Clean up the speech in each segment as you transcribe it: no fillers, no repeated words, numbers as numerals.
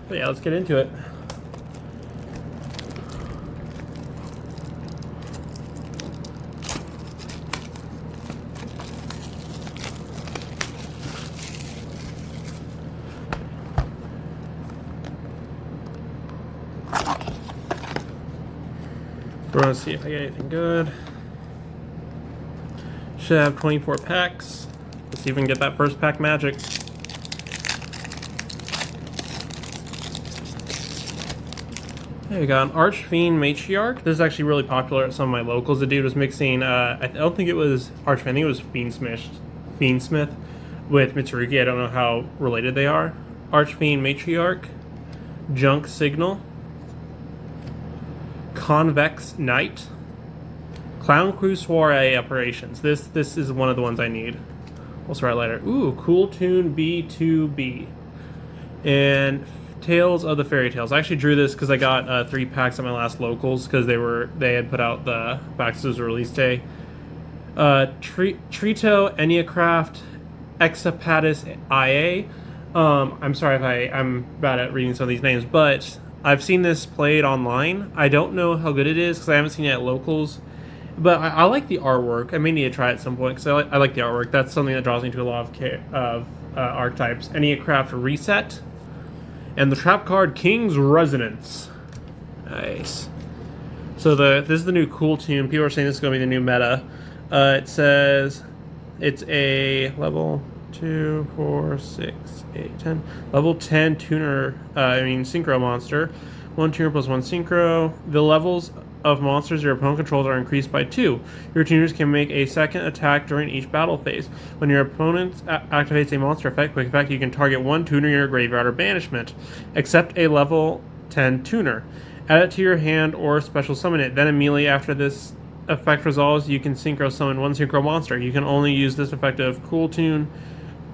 But yeah, let's get into it. We're gonna see if I get anything good. Should have 24 packs. Let's see if we can get that first pack magic. Okay, we got an Archfiend Matriarch. This is actually really popular at some of my locals. The dude was mixing, I don't think it was Archfiend, I think it was Fiendsmith with Mitsurugi. I don't know how related they are. Archfiend Matriarch, Junk Signal, Convex Knight, Clown Crew Soiree Operations. This is one of the ones I need. We'll start later. Ooh, Cool Tune B2B. And Tales of the Fairy Tales. I actually drew this because I got 3 packs at my last locals because they had put out the packs as a release day. Trito Enneacraft Exapatus IA. I'm sorry if I'm bad at reading some of these names, but I've seen this played online. I don't know how good it is because I haven't seen it at locals. But I like the artwork. I may need to try it at some point because I like the artwork. That's something that draws me to a lot of archetypes. Enneacraft Reset. And the trap card, King's Resonance. Nice. So this is the new Cool Tune. People are saying this is going to be the new meta. It says it's a level 2, 4, 6, 8, 10. Level 10 tuner, synchro monster. 1 tuner plus 1 synchro. The levels of monsters your opponent controls are increased by 2. Your tuners can make a second attack during each battle phase. When your opponent activates a monster effect, quick effect, you can target 1 tuner in your graveyard or banishment, except a level 10 tuner. Add it to your hand or special summon it. Then immediately after this effect resolves, you can synchro summon 1 synchro monster. You can only use this effect of Cool Tune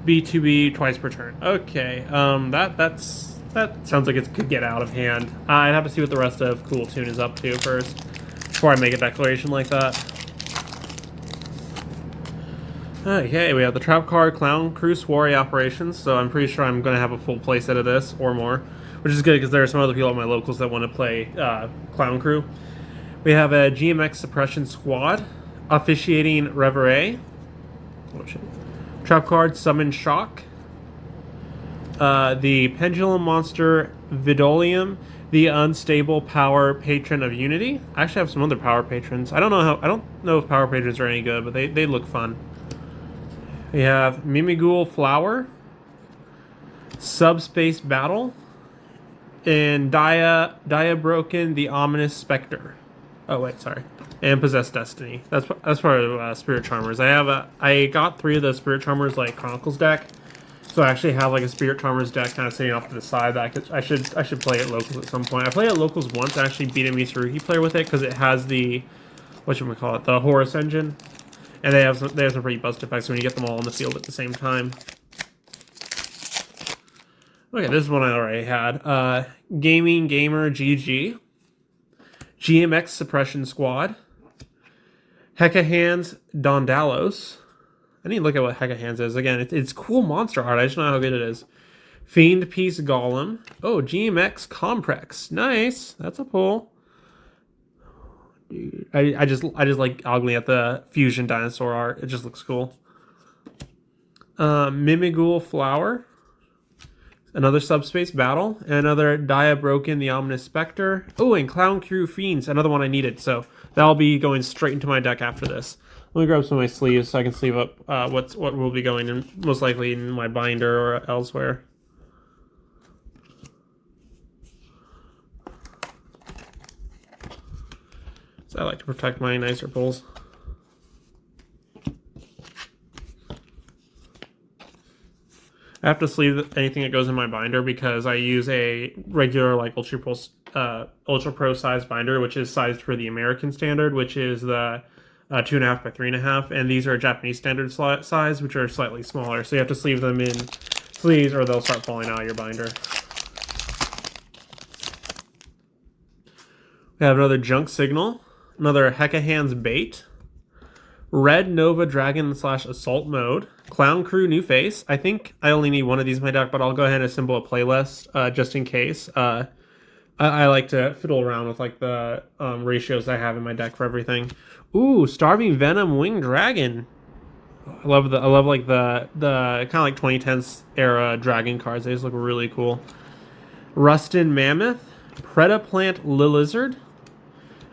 B2B twice per turn. Okay, that sounds like it could get out of hand. I'd have to see what the rest of Cool Tune is up to first before I make a declaration like that. Okay, we have the trap card Clown Crew Soiree Operations, so I'm pretty sure I'm going to have a full playset of this or more, which is good because there are some other people at my locals that want to play Clown Crew. We have a GMX Suppression Squad, Officiating Reverie. Oh shit. Trap card Summon Shock. The Pendulum Monster Vidolium, the Unstable Power Patron of Unity. I actually have some other power patrons. I don't know if power patrons are any good, but they look fun. We have Mimighoul Flower, Subspace Battle, and Diabroken the Ominous Spectre. Oh wait, sorry. And Possessed Destiny. That's part of Spirit Charmers. I got 3 of the Spirit Charmers like Chronicles deck. So I actually have like a Spirit Charmers deck kind of sitting off to the side that I should play at locals at some point. I played at locals once. I actually beat a Mitsurugi player with it because it has the the Horus engine, and they have some pretty bust effects when you get them all on the field at the same time. Okay, this is one I already had. Gaming Gamer GG, GMX Suppression Squad, Hecka Hands Dondalos. I need to look at what Hecka Hands is. Again, it's cool monster art. I just don't know how good it is. Fiend Piece Golem. Oh, GMX Comprex. Nice. That's a pull. Dude, I just like ogling at the fusion dinosaur art. It just looks cool. Mimighoul Flower. Another Subspace Battle. Another Diabroken the Ominous Spectre. Oh, and Clown Crew Fiends. Another one I needed. So that'll be going straight into my deck after this. Let me grab some of my sleeves so I can sleeve up what will be going in, most likely in my binder or elsewhere. So I like to protect my nicer pulls. I have to sleeve anything that goes in my binder because I use a regular like Ultra Pro size binder, which is sized for the American standard, which is the 2.5 by 3.5, and these are Japanese standard size, which are slightly smaller. So you have to sleeve them in sleeves, or they'll start falling out of your binder. We have another Junk Signal, another Hecka Hands Bait, Red Nova Dragon / Assault Mode. Clown Crew New Face. I think I only need one of these in my deck, but I'll go ahead and assemble a playlist just in case. I like to fiddle around with like the ratios I have in my deck for everything. Ooh, Starving Venom Winged Dragon. I love like the kind of like 2010s era dragon cards. They just look really cool. Rusted Mammoth, Predaplant Lizard.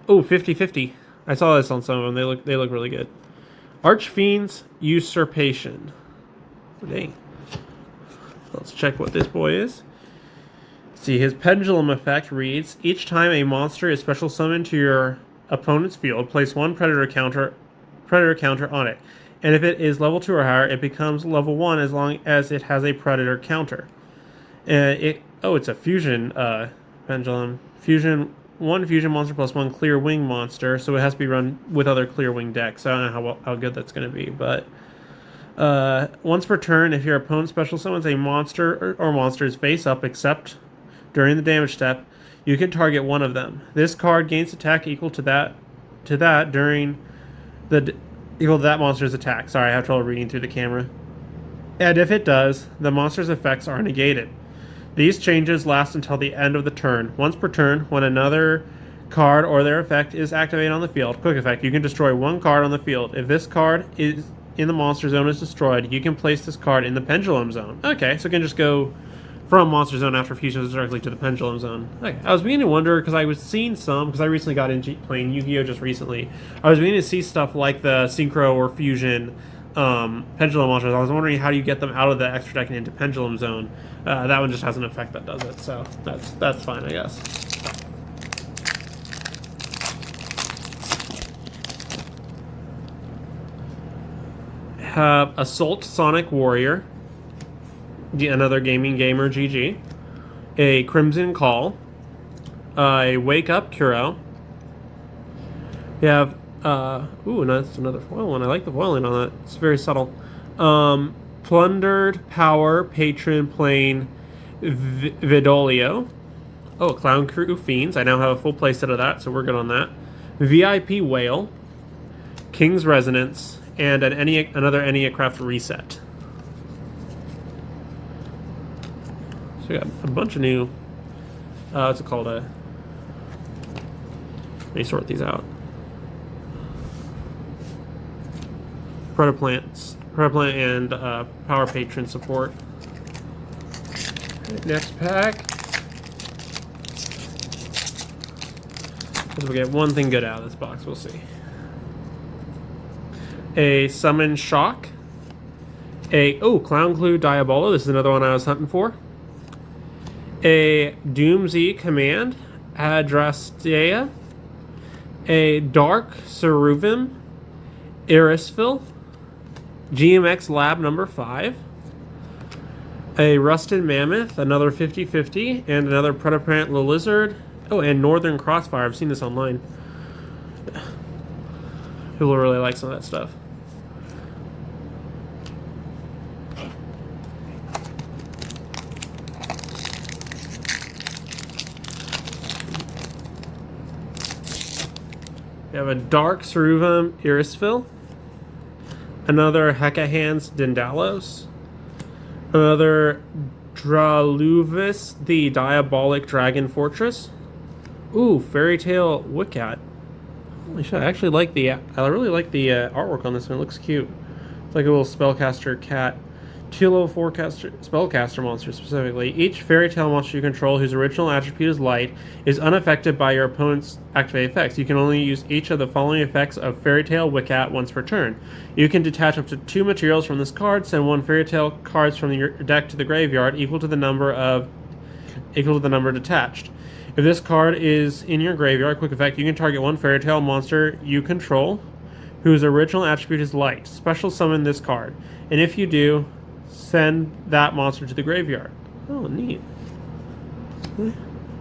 Oh, 50/50. I saw this on some of them. They look really good. Archfiend's Usurpation. Dang. Let's check what this boy is. See, his pendulum effect reads, each time a monster is special summoned to your opponent's field, place one predator counter on it. And if it is level 2 or higher, it becomes level 1 as long as it has a predator counter. It's a fusion pendulum. One fusion monster plus one clear wing monster, so it has to be run with other clear wing decks. So I don't know how good that's going to be, but once per turn, if your opponent special summons a monster or monsters face up, except during the damage step, you can target one of them. This card gains attack equal to that monster's attack. Sorry, I have trouble reading through the camera. And if it does, the monster's effects are negated. These changes last until the end of the turn. Once per turn, when another card or their effect is activated on the field, quick effect, you can destroy one card on the field. If this card is in the monster zone is destroyed, you can place this card in the pendulum zone. Okay, so it can just go from monster zone after fusions directly to the pendulum zone. Okay. I was beginning to wonder, because I was seeing some, because I recently got into playing Yu-Gi-Oh! Just recently. I was beginning to see stuff like the synchro or fusion pendulum monsters. I was wondering how do you get them out of the extra deck and into pendulum zone. That one just has an effect that does it, so that's fine, I guess. Have Assault Sonic Warrior, another gaming gamer GG, a Crimson Call, a Wake Up Kuro. We have that's another foil one. I like the foiling on that. It's very subtle. Plundered Power Patron Plane Vidolio. Oh, Clown Crew Fiends. I now have a full playset of that, so we're good on that. VIP Whale, King's Resonance, and another Enneacraft Reset. So we got a bunch of new. What's it called? Let me sort these out. Predaplant and Power Patron support. Next pack. We'll get one thing good out of this box. We'll see. A Summon Shock. Clown Clue Diabolo. This is another one I was hunting for. A Doomsy Command Adrastea. A Dark Ceruvim Irisville. GMX Lab number 5. A Rusted Mammoth, another 50/50, and another Predaplant Lizard. Oh, and Northern Crossfire. I've seen this online. People really like some of that stuff. We have a Dark Ceruvim Irisville. Another Hecahan's Dindalos. Another Draluvis, the Diabolic Dragon Fortress. Ooh, Fairy Tale Wicat. Holy shit, I really like the artwork on this one. It looks cute. It's like a little spellcaster cat. 2 level 4 spellcaster monster specifically. Each fairy tale monster you control whose original attribute is light is unaffected by your opponent's activated effects. You can only use each of the following effects of Fairy Tale Wicat once per turn. You can detach up to 2 materials from this card, send 1 fairy tale cards from your deck to the graveyard equal to the number detached. If this card is in your graveyard, quick effect, you can target 1 fairy tale monster you control whose original attribute is light. Special summon this card. And if you do, send that monster to the graveyard. Oh, neat.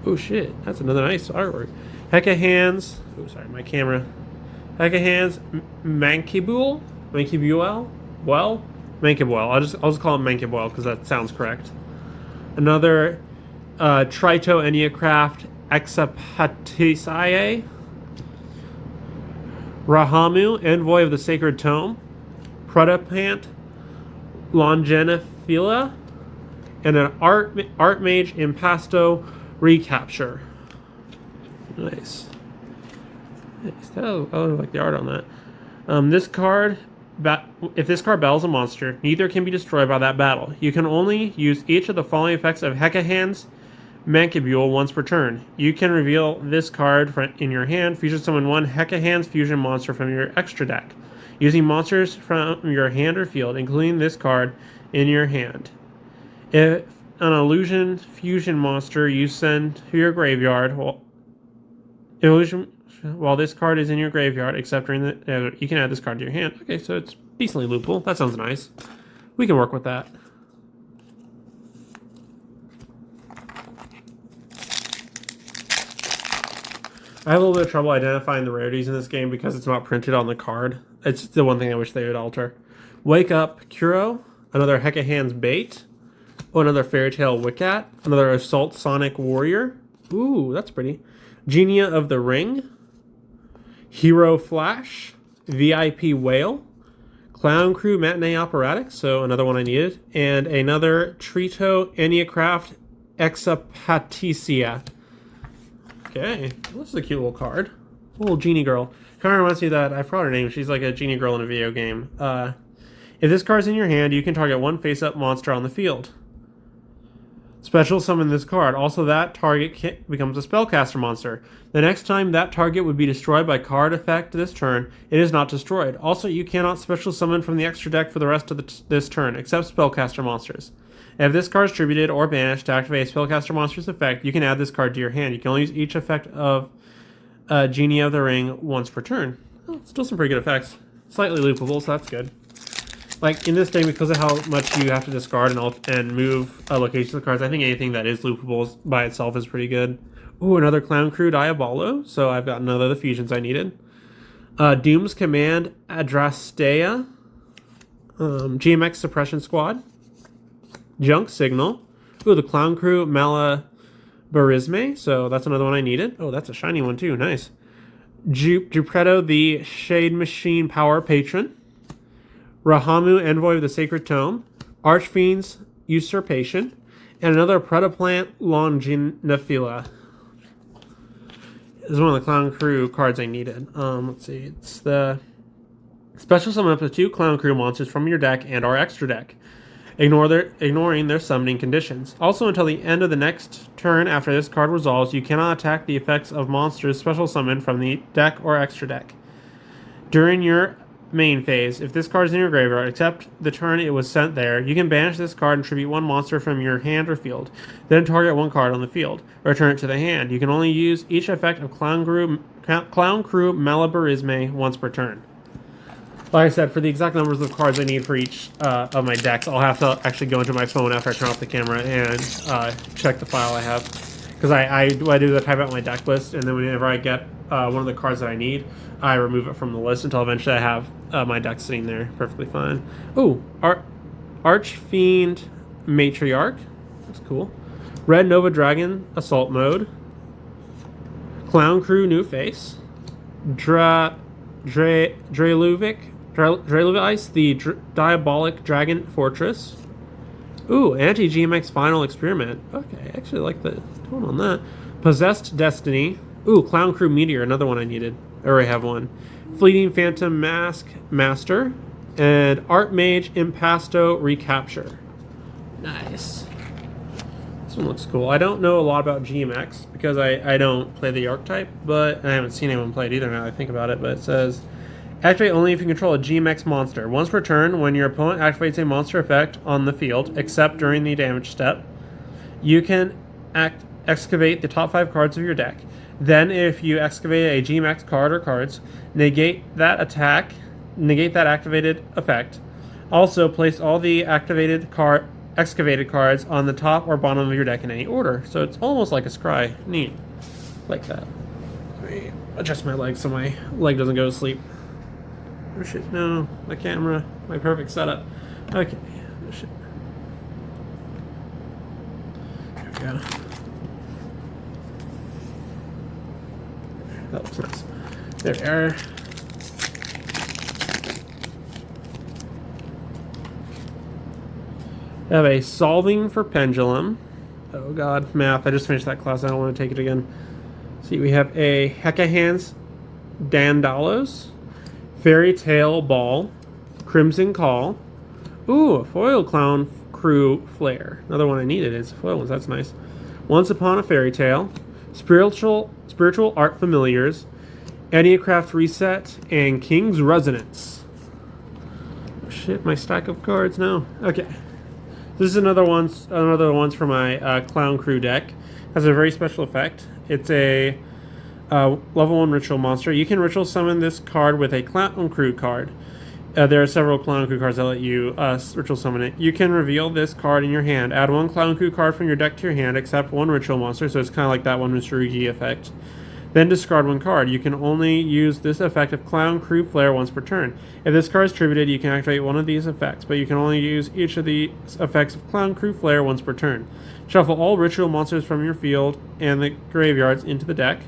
Oh, shit. That's another nice artwork. Hecahan's. Oh, sorry, my camera. Hecahan's Mankibuel? Well? Mankibuel. I'll just call it Mankibuel because that sounds correct. Another Trito Enneacraft Exapatisae. Rahamu, Envoy of the Sacred Tome, Predapant, Longenifila, and an Archmage Impasto Recapture. Nice. I like the art on that. This card, if this card battles a monster, neither can be destroyed by that battle. You can only use each of the following effects of Hecahan's Mancubule once per turn. You can reveal this card in your hand, fusion summon one Hecahan's fusion monster from your extra deck, using monsters from your hand or field, including this card in your hand. If an illusion fusion monster you send to your graveyard, while this card is in your graveyard, except during the, you can add this card to your hand. Okay, so it's decently loopable. That sounds nice. We can work with that. I have a little bit of trouble identifying the rarities in this game because it's not printed on the card. It's the one thing I wish they would alter. Wake Up YuGiOh, another Hecahan's Bait, another Fairy Tale Wiccat, another Assault Sonic Warrior. Ooh, that's pretty. Genia of the Ring, Hero Flash, VIP Whale, Clown Crew Matinee Operatic, so another one I needed, and another Trito Enneacraft Exapaticia. Okay, this is a cute little card. A little genie girl. Kind of reminds me of that, I forgot her name, she's like a genie girl in a video game. If this card's in your hand, you can target one face-up monster on the field. Special summon this card. Also, that target becomes a spellcaster monster. The next time that target would be destroyed by card effect this turn, it is not destroyed. Also, you cannot special summon from the extra deck for the rest of this turn, except spellcaster monsters. If this card is distributed or banished to activate a spellcaster monster's effect, you can add this card to your hand. You can only use each effect of Genie of the Ring once per turn. Oh, still some pretty good effects. Slightly loopable, so that's good. Like, in this thing, because of how much you have to discard and move locations of cards, I think anything that is loopable by itself is pretty good. Ooh, another Clown Crew Diabolo, so I've got another of the fusions I needed. Doom's Command Adrastea, GMX Suppression Squad, Junk Signal. Ooh, the Clown Crew Malabarisme, so that's another one I needed. Oh, that's a shiny one too, nice. Jupretto, the Shade Machine Power Patron. Rahamu, Envoy of the Sacred Tome, Archfiend's Usurpation, and another Predaplant Longinifila. This is one of the Clown Crew cards I needed. Let's see, it's the special summon up to 2 Clown Crew monsters from your deck and our extra deck, ignoring their summoning conditions. Also, until the end of the next turn after this card resolves, you cannot attack the effects of monsters special summoned from the deck or extra deck. During your main phase, if this card is in your graveyard, except the turn it was sent there, you can banish this card and tribute one monster from your hand or field. Then target one card on the field. Return it to the hand. You can only use each effect of Clown Crew Malabarisme once per turn. Like I said, for the exact numbers of cards I need for each of my decks, I'll have to actually go into my phone after I turn off the camera and check the file I have. Because I do the type out my deck list, and then whenever I get one of the cards that I need, I remove it from the list until eventually I have my deck sitting there perfectly fine. Oh, Archfiend Matriarch. That's cool. Red Nova Dragon Assault Mode. Clown Crew New Face. Dreluvice, the Diabolic Dragon Fortress. Ooh, Anti-GMX Final Experiment. Okay, I actually like the tone on that. Possessed Destiny. Ooh, Clown Crew Meteor, another one I needed. I already have one. Fleeting Phantom Mask Master. And Archmage Impasto Recapture. Nice. This one looks cool. I don't know a lot about GMX because I don't play the archetype, but I haven't seen anyone play it either now that I think about it, but it says activate only if you control a GMX monster. Once per turn, when your opponent activates a monster effect on the field, except during the damage step, you can excavate the top 5 cards of your deck. Then, if you excavate a GMX card or cards, negate that activated effect. Also, place all the excavated cards on the top or bottom of your deck in any order. So it's almost like a scry. Neat. Like that. Let me adjust my leg so my leg doesn't go to sleep. Oh shit, no. My camera. My perfect setup. Okay. Oh shit. There we go. That looks nice. There we are. I have a solving for pendulum. Oh god, math. I just finished that class. I don't want to take it again. See, we have a Hecahans Dandalos, Fairy Tale Ball, Crimson Call. Ooh, a foil clown crew flare. Another one I needed is foil ones. That's nice. Once Upon a Fairy Tale, Spiritual Art Familiars, Enneacraft Reset, and King's Resonance. Oh, shit, my stack of cards now. Okay. This is another ones for my Clown Crew deck. Has a very special effect. It's a level 1 ritual monster. You can ritual summon this card with a Clown Crew card. There are several Clown Crew cards that let you ritual summon it. You can reveal this card in your hand. Add one Clown Crew card from your deck to your hand, except one ritual monster, so it's kind of like that one Mr. YuGiOh effect. Then discard one card. You can only use this effect of Clown Crew Flare once per turn. If this card is tributed, you can activate one of these effects, but you can only use each of the effects of Clown Crew Flare once per turn. Shuffle all ritual monsters from your field and the graveyards into the deck,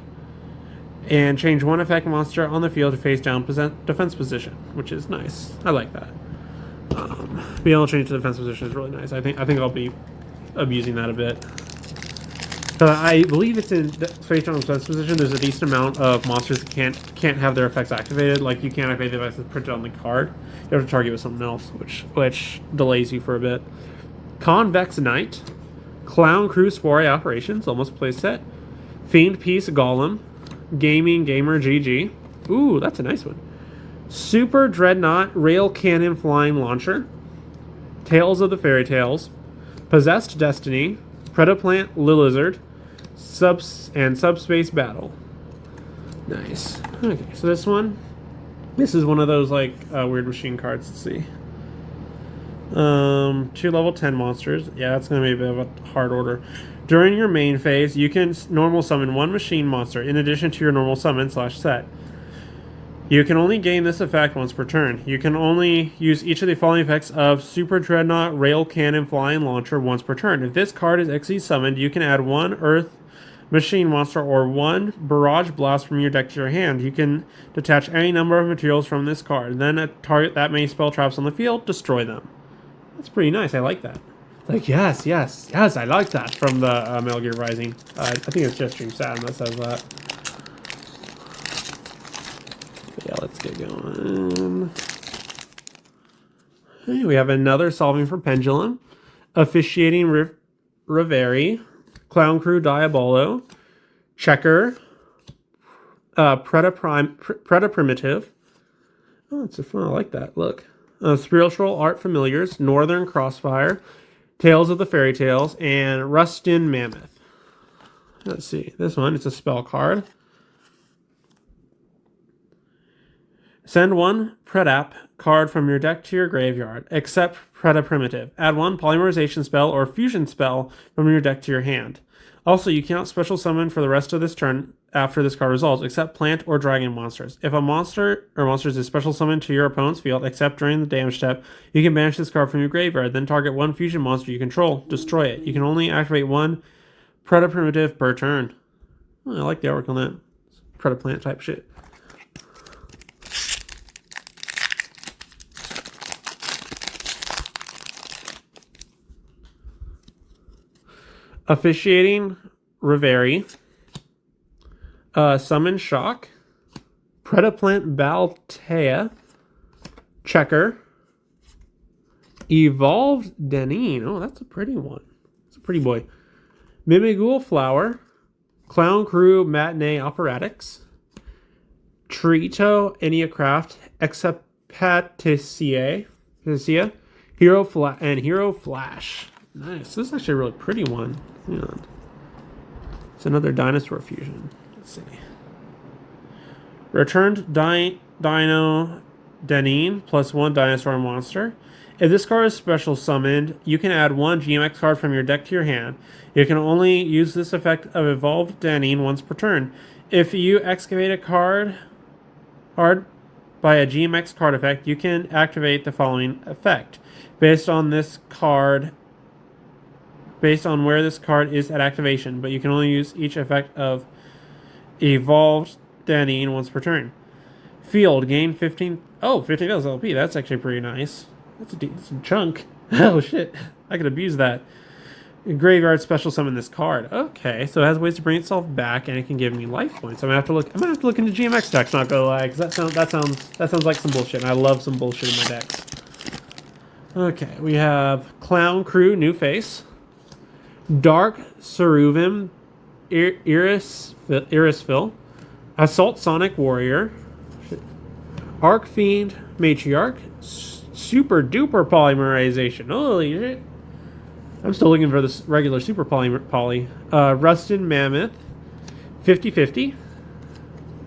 and change one effect monster on the field to face down defense position, which is nice. I like that. Being able to change to defense position is really nice. I think I'll be abusing that a bit. I believe it's in face down defense position. There's a decent amount of monsters that can't have their effects activated. Like, you can't activate the effects printed on the card. You have to target with something else, which delays you for a bit. Convex Knight, Clown Crew Soiree Operations, almost play set. Fiend Piece Golem, Gaming Gamer GG. Ooh, that's a nice one. Super Dreadnought Rail Cannon Flying Launcher, Tales of the Fairy Tales, Possessed Destiny, Predaplant Lilizard, Subspace Battle. Nice. Okay, so this is one of those like weird machine cards. Let's see. 2 level 10 monsters. Yeah, that's gonna be a bit of a hard order. During your main phase, you can normal summon one machine monster in addition to your normal summon / set. You can only gain this effect once per turn. You can only use each of the following effects of Super Dreadnought Rail Cannon Flying Launcher once per turn. If this card is XE summoned, you can add one Earth Machine monster or one Barrage Blast from your deck to your hand. You can detach any number of materials from this card. Then target that many spell traps on the field, destroy them. That's pretty nice. I like that. Like, yes, I like that from the Metal Gear Rising. I think it's just Stream Saturn that says that. But yeah, let's get going. Okay, we have another solving for pendulum. Officiating Reverie, Clown Crew Diabolo, Checker, Preda Primitive. Oh, it's a fun. I like that. Look. Spiritual Art Familiars, Northern Crossfire, Tales of the Fairy Tales, and Rustin Mammoth. Let's see. This one, it's a spell card. Send one Predap card from your deck to your graveyard, except Preda Primitive. Add one Polymerization spell or Fusion spell from your deck to your hand. Also, you cannot special summon for the rest of this turn after this card resolves, except plant or dragon monsters. If a monster or monsters is special summoned to your opponent's field, except during the damage step, you can banish this card from your graveyard, then target one fusion monster you control, destroy it. You can only activate one Preda Primitive per turn. Oh, I like the artwork on that. Preda Plant type shit. Officiating Reverie, Summon Shock, Predaplant Baltea, Checker, Evolved Deneen. Oh, that's a pretty one. It's a pretty boy. Mimigul Flower, Clown Crew Matinee Operatics, Trito Enneacraft Exapaticia, Hero Flash. Nice. This is actually a really pretty one. Yeah. It's another dinosaur fusion. Let's see. Returned Dino Deneen plus one dinosaur monster. If this card is special summoned, you can add one GMX card from your deck to your hand. You can only use this effect of Evolved Deneen once per turn. If you excavate a card by a GMX card effect, you can activate the following effect. Based on where this card is at activation, but you can only use each effect of Evolved Deneen once per turn. Field, gain 15... Oh, 15,000 LP. That's actually pretty nice. That's a decent chunk. Oh, shit. I could abuse that. Graveyard special summon this card. Okay, so it has ways to bring itself back, and it can give me life points. I'm gonna have to look. I'm gonna have to look into GMX decks. Not gonna lie, because that sounds like some bullshit. And I love some bullshit in my decks. Okay, we have Clown Crew, new face. Dark Ceruvim, Irisfil, Assault Sonic Warrior, Arc Fiend, Matriarch, Super Duper Polymerization. Holy shit! I'm still looking for this regular Super Poly. Rusted Mammoth, 50/50.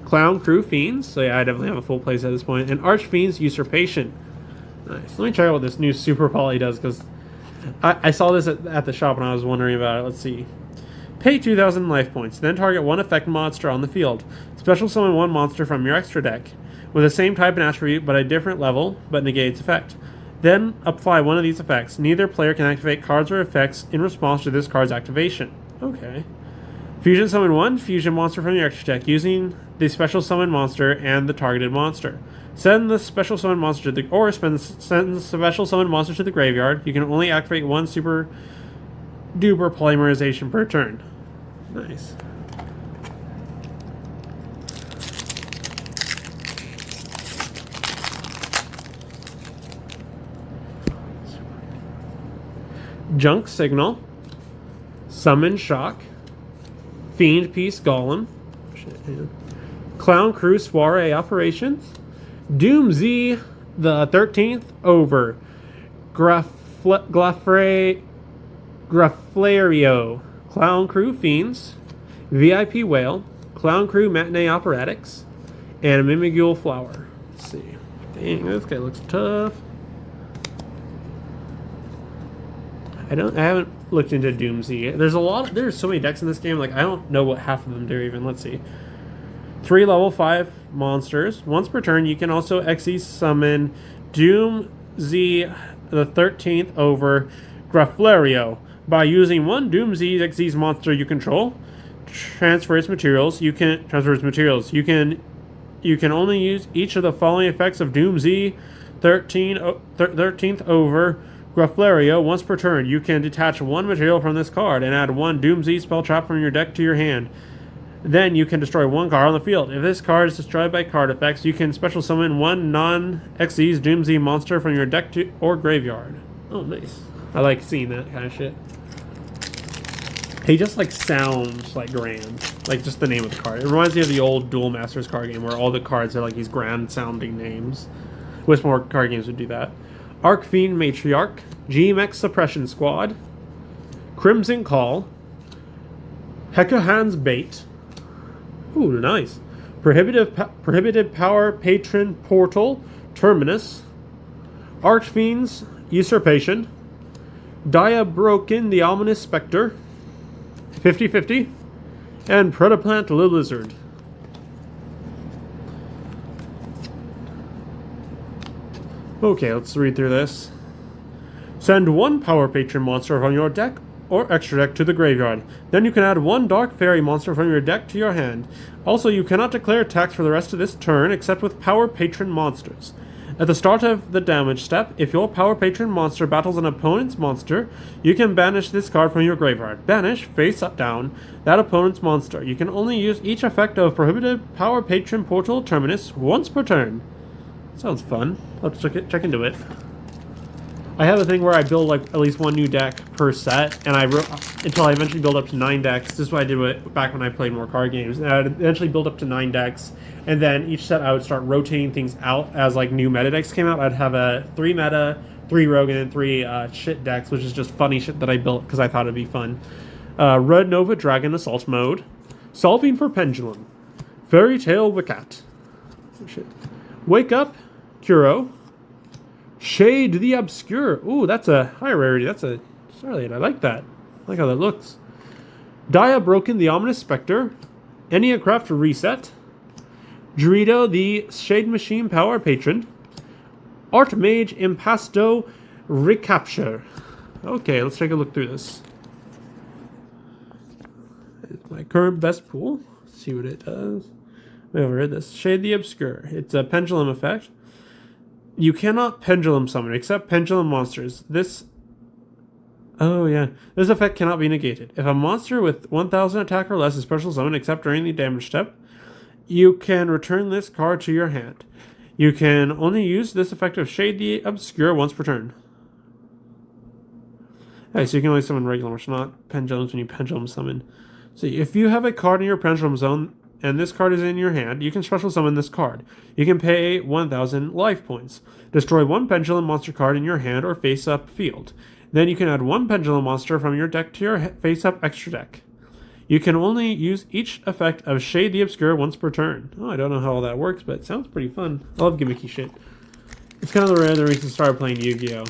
Clown Crew Fiends. So yeah, I definitely have a full place at this point. And Archfiend's Usurpation. Nice. Let me check out what this new Super Poly does, because I saw this at the shop and I was wondering about it. Let's see. Pay 2,000 life points. Then target one effect monster on the field. Special summon one monster from your extra deck with the same type and attribute but a different level, but negates effect. Then apply one of these effects. Neither player can activate cards or effects in response to this card's activation. Okay. Fusion summon one fusion monster from your extra deck using the special summon monster and the targeted monster. Send the special summon monster to the send the special summon monster to the graveyard. You can only activate one super duper polymerization per turn. Nice. Junk Signal, Summon Shock, Fiend Piece Golem, Clown Crew Soiree Operations, Doom Z the 13th over, Grafflario, Clown Crew Fiends, VIP Whale, Clown Crew Matinee Operatics, and Mimigule Flower. Let's see. Dang, this guy looks tough. I haven't looked into Doomsday. There's so many decks in this game, like I don't know what half of them do even. Let's see. 3 level 5 monsters. Once per turn, you can also XE summon Doomsday the 13th over Grafflario. By using one Doomsday XE's monster you control, transfer its materials. You can only use each of the following effects of Doomsday 13th over Grafflario once per turn. You can detach one material from this card and add one Doomsday spell trap from your deck to your hand. Then you can destroy one card on the field. If this card is destroyed by card effects, you can special summon one non-XE's Doomsday monster from your deck or graveyard. Oh, nice. I like seeing that kind of shit. He just like sounds like grand. Like just the name of the card. It reminds me of the old Duel Masters card game where all the cards are like these grand sounding names. Wish more card games would do that. Arc Fiend Matriarch, GMX Suppression Squad, Crimson Call, Hekahan's Bait. Ooh, nice. Prohibited Power Patron Portal, Terminus, Archfiend's Usurpation, Diabroken the Ominous Spectre, 50/50, and Protoplant Lizard. Okay, let's read through this. Send one Power Patron monster from your deck or extra deck to the graveyard. Then you can add one Dark Fairy monster from your deck to your hand. Also, you cannot declare attacks for the rest of this turn except with Power Patron monsters. At the start of the damage step, if your Power Patron monster battles an opponent's monster, you can banish this card from your graveyard. Banish, face up down, that opponent's monster. You can only use each effect of Prohibited Power Patron Portal Terminus once per turn. Sounds fun. Let's check into it. I have a thing where I build like at least one new deck per set, and until I eventually build up to 9 decks. This is what I did back when I played more card games. And I'd eventually build up to 9 decks, and then each set I would start rotating things out as like new meta decks came out. I'd have a 3 meta, 3 rogue, and then 3 shit decks, which is just funny shit that I built because I thought it'd be fun. Red Nova Dragon Assault Mode, Solving for Pendulum, Fairy Tale Wicket, Wake Up, Kuro, Shade the Obscure. Ooh, that's a high rarity. That's a Starlight. I like that. I like how that looks. Diabroken the Ominous Spectre, Enneacraft Reset, Dorito the Shade Machine Power Patron, Archmage Impasto Recapture. Okay, let's take a look through this. It's my current best pool. Let's see what it does. I haven't read this. Shade the Obscure. It's a pendulum effect. You cannot pendulum summon except pendulum monsters. This Oh, yeah. This effect cannot be negated. If a monster with 1000 attack or less is special summoned except during the damage step, you can return this card to your hand. You can only use this effect of Shade the Obscure once per turn. Okay, so you can only summon regular ones, not pendulums when you pendulum summon. So if you have a card in your pendulum zone and this card is in your hand, you can special summon this card. You can pay 1000 life points. Destroy one pendulum monster card in your hand or face-up field. Then you can add one pendulum monster from your deck to your face-up extra deck. You can only use each effect of Shade the Obscure once per turn. Oh, I don't know how all that works, but it sounds pretty fun. I love gimmicky shit. It's kind of the reason I started playing Yu-Gi-Oh!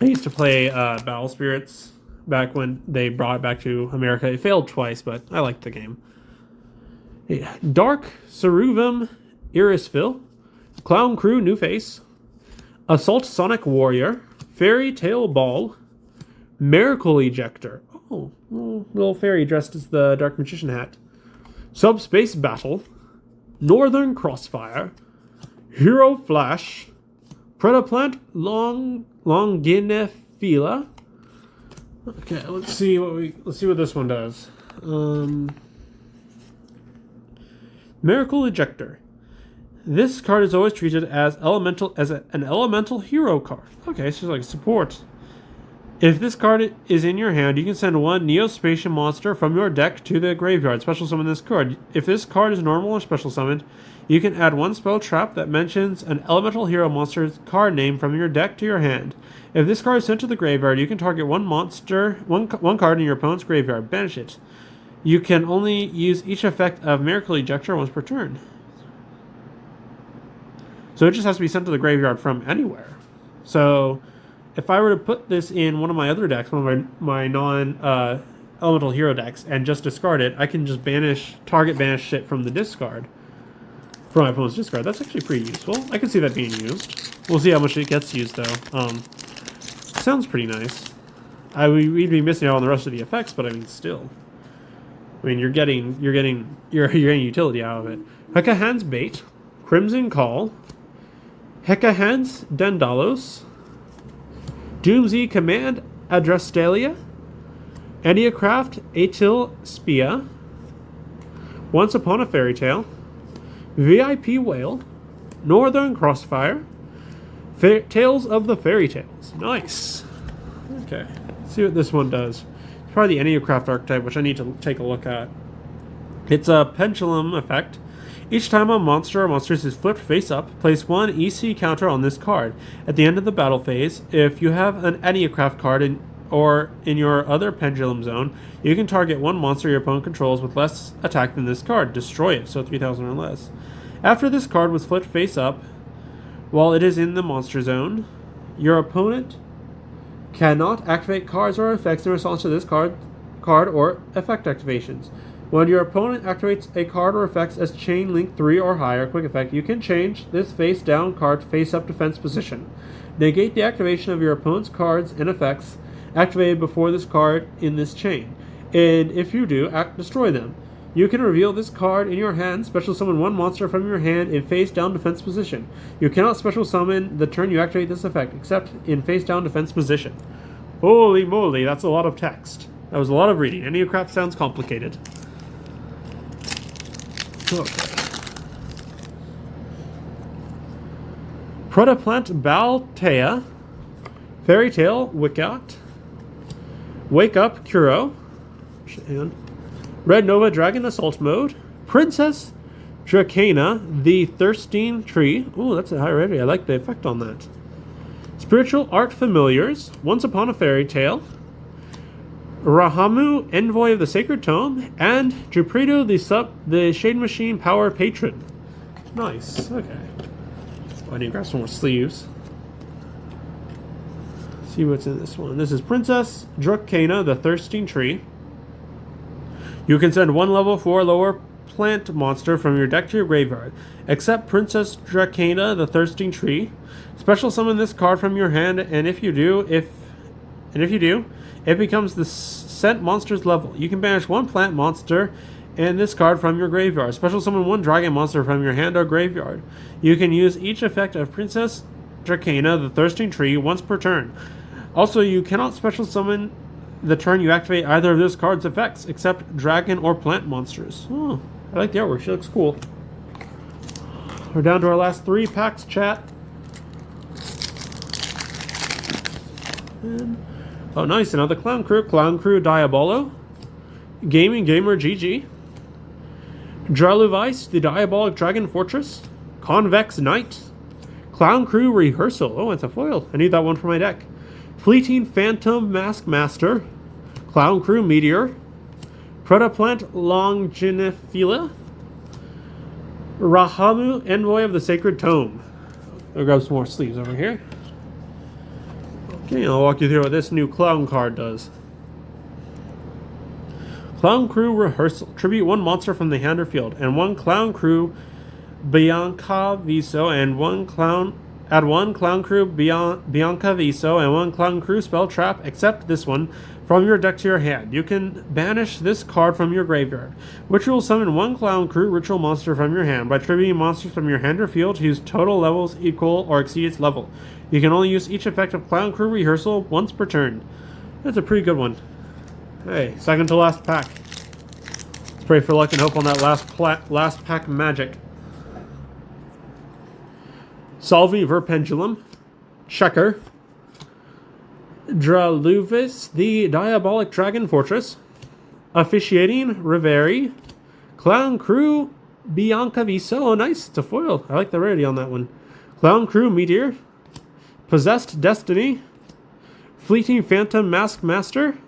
I used to play Battle Spirits back when they brought it back to America. It failed twice, but I liked the game. Dark Ceruvum Irisville, Clown Crew New Face, Assault Sonic Warrior, Fairy Tail Ball, Miracle Ejector. Oh, little fairy dressed as the Dark Magician hat. Subspace Battle, Northern Crossfire, Hero Flash, Predaplant Longinifila. Okay, let's see what this one does. Miracle Ejector. This card is always treated as an elemental hero card. Okay, so it's like support. If this card is in your hand, you can send one Neospatian monster from your deck to the graveyard. Special summon this card. If this card is normal or special summoned, you can add one spell trap that mentions an elemental hero monster's card name from your deck to your hand. If this card is sent to the graveyard, you can target one card in your opponent's graveyard. Banish it. You can only use each effect of Miracle Ejector once per turn. So it just has to be sent to the graveyard from anywhere. So if I were to put this in one of my other decks, one of my non-elemental hero decks, and just discard it, I can just target banish shit from the discard. From my opponent's discard. That's actually pretty useful. I can see that being used. We'll see how much it gets used, though. Sounds pretty nice. We'd be missing out on the rest of the effects, but I mean, still. I mean, you're getting utility out of it. Hekahan's Bait, Crimson Call, Hekahan's Dendalos, Doomsy Command Adrastalia, Ediacraft Atil Spia, Once Upon a Fairy Tale, VIP Whale, Northern Crossfire, Tales of the Fairy Tales. Nice. Okay, let's see what this one does. It's probably the Ediacraft archetype, which I need to take a look at. It's a pendulum effect. Each time a monster or monsters is flipped face up, place one EC counter on this card. At the end of the battle phase, if you have an Ediacraft card in your other pendulum zone, you can target one monster your opponent controls with less attack than this card. Destroy it, so 3,000 or less. After this card was flipped face up, while it is in the monster zone, your opponent cannot activate cards or effects in response to this card or effect activations. When your opponent activates a card or effects as Chain Link 3 or higher quick effect, you can change this face down card to face up defense position. Negate the activation of your opponent's cards and effects activated before this card in this chain, and if you do, destroy them. You can reveal this card in your hand, special summon one monster from your hand in face down defense position. You cannot special summon the turn you activate this effect, except in face down defense position. Holy moly, that's a lot of text. That was a lot of reading. Ediacraft sounds complicated. Okay. Predaplant Baltea, Fairy Tale Wicket, Wake Up Kuro, and Red Nova Dragon Assault Mode, Princess Dracana, the Thirsting Tree. Ooh, that's a high rarity. I like the effect on that. Spiritual Art Familiars, Once Upon a Fairy Tale, Rahamu, Envoy of the Sacred Tome, and Jupredo, the Shade Machine Power Patron. Nice. Okay. I need to grab some more sleeves. See what's in this one. This is Princess Dracana, the Thirsting Tree. You can send one level 4 lower plant monster from your deck to your graveyard, except Princess Dracana, the Thirsting Tree. Special summon this card from your hand, and if you do, it becomes the sent monster's level. You can banish one plant monster and this card from your graveyard. Special summon one dragon monster from your hand or graveyard. You can use each effect of Princess Dracana, the Thirsting Tree, once per turn. Also, you cannot special summon the turn you activate either of this card's effects, except dragon or plant monsters. Oh, I like the artwork. She looks cool. We're down to our last 3 packs, chat. And, oh, nice. Another Clown Crew. Clown Crew Diabolo. Gaming Gamer GG. Draluvice, the Diabolic Dragon Fortress. Convex Knight. Clown Crew Rehearsal. Oh, it's a foil. I need that one for my deck. Fleeting Phantom Mask Master. Clown Crew Meteor. Protoplant Longinifila. Rahamu, Envoy of the Sacred Tome. I'll grab some more sleeves over here. Okay, I'll walk you through what this new clown card does. Clown Crew Rehearsal. Tribute 1 monster from the hand or field, and 1 Clown Crew Bianca Viso, and 1 Clown... Add 1 Clown Crew Bianca Viso, and 1 Clown Crew Spell Trap, except this one, from your deck to your hand. You can banish this card from your graveyard, which will summon 1 Clown Crew ritual monster from your hand by tributing monsters from your hand or field whose total levels equal or exceed its level. You can only use each effect of Clown Crew Rehearsal once per turn. That's a pretty good one. Hey, second to last pack. Let's pray for luck and hope on that last pack magic. Salvi Verpendulum. Checker. Draluvis, the Diabolic Dragon Fortress. Officiating Riveri. Clown Crew Bianca Viso. Oh, nice. It's a foil. I like the rarity on that one. Clown Crew Meteor. Possessed Destiny. Fleeting Phantom Mask Master.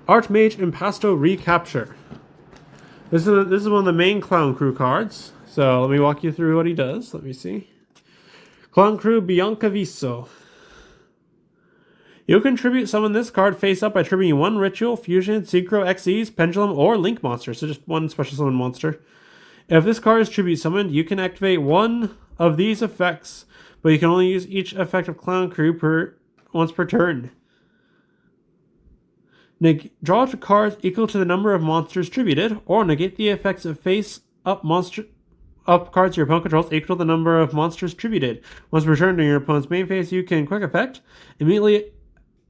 Archmage Impasto Recapture. This is one of the main Clown Crew cards. So let me walk you through what he does. Let me see. Clown Crew Bianca Viso. You can tribute summon this card face up by tributing 1 Ritual, Fusion, Synchro, Xyz, Pendulum, or Link monster. So just 1 special summon monster. If this card is tribute summoned, you can activate 1 of these effects, but you can only use each effect of Clown Crew once per turn. Draw 2 cards equal to the number of monsters tributed, or negate the effects of face-up cards your opponent controls equal to the number of monsters tributed. Once per turn during your opponent's main phase, you can quick effect. Immediately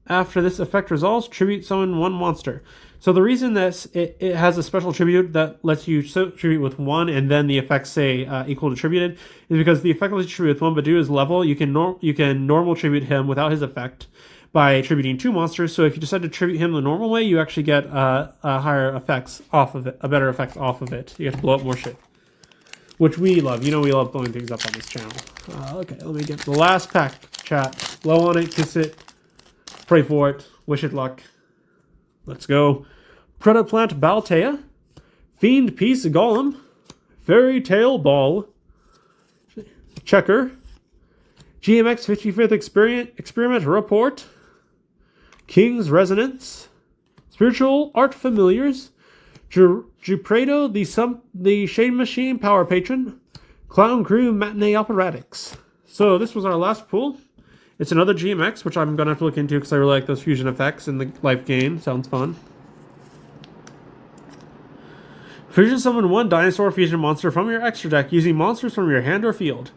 after this effect resolves, tribute summon 1 monster. So the reason that it has a special tribute that lets you tribute with 1 and then the effects say equal to tributed is because the effect lets you tribute with 1, but due to his level, you can normal tribute him without his effect by tributing 2 monsters. So if you decide to tribute him the normal way, you actually get higher effects off of it, better effects off of it. You get to blow up more shit, which we love. You know we love blowing things up on this channel. Okay, let me get the last pack, chat. Blow on it, kiss it, pray for it, wish it luck. Let's go. Protoplant Baltea, Fiend Piece Golem, Fairy Tale Ball, Checker, GMX 55th Experiment Report, King's Resonance, Spiritual Art Familiars, Jupredo, the Shade Machine Power Patron, Clown Crew Matinee Operatics. So this was our last pool. It's another GMX, which I'm going to have to look into because I really like those fusion effects in the life game. Sounds fun. Fusion summon 1 dinosaur fusion monster from your extra deck using monsters from your hand or field.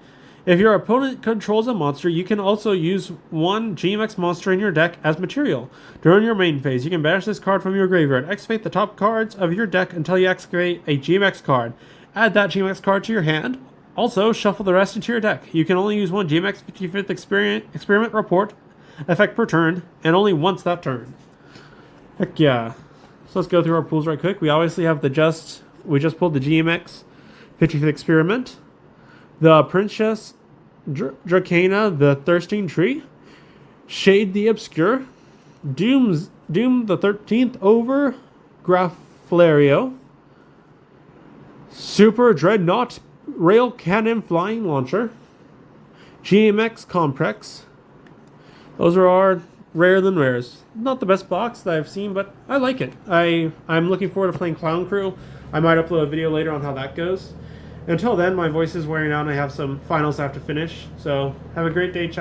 If your opponent controls a monster, you can also use 1 GMX monster in your deck as material. During your main phase, you can banish this card from your graveyard. Activate the top cards of your deck until you activate a GMX card. Add that GMX card to your hand. Also, shuffle the rest into your deck. You can only use 1 GMX 55th Experiment Report effect per turn, and only once that turn. Heck yeah. So let's go through our pools right quick. We obviously have we just pulled the GMX 55th Experiment, the Princess Dracana, the Thirsting Tree, Shade the Obscure, Doom the 13th over Grafflario, Super Dreadnought Rail Cannon Flying Launcher, GMX Comprex. Those are our rare than rares. Not the best box that I've seen, but I like it. I'm looking forward to playing Clown Crew. I might upload a video later on how that goes. Until then, my voice is wearing out and I have some finals I have to finish. So have a great day, chat.